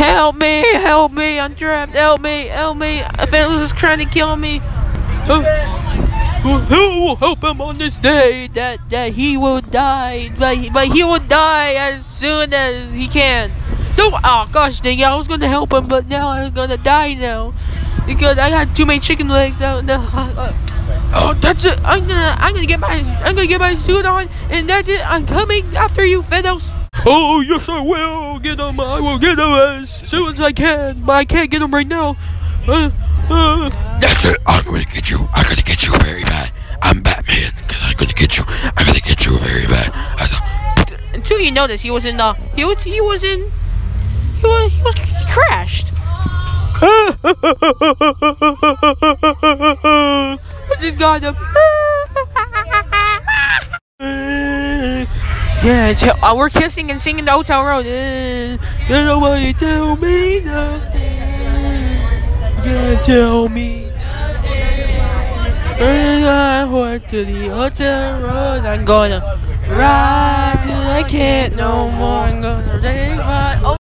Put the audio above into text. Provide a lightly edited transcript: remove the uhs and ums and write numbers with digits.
Help me, I'm trapped, help me, Thanos is trying to kill me. Who will help him on this day that he will die, but he will die as soon as he can. No, oh gosh dang it, I was gonna help him, but now I'm gonna die now because I got too many chicken legs out now. Oh, that's it. I'm gonna get my suit on, and that's it. I'm coming after you, Thanos. Oh yes, I will get him. I will get him as soon as I can, but I can't get him right now. That's it. I'm gonna get you. I'm gonna get you very bad. I'm Batman, because I'm gonna get you. I'm gonna get you very bad. Until you notice, he crashed. I just got him. Yeah, we're kissing and singing the Old Town Road. Nobody tell me nothing. Can't tell me. I walk to the Old Town Road. I'm gonna ride till I can't no more. I'm gonna ride.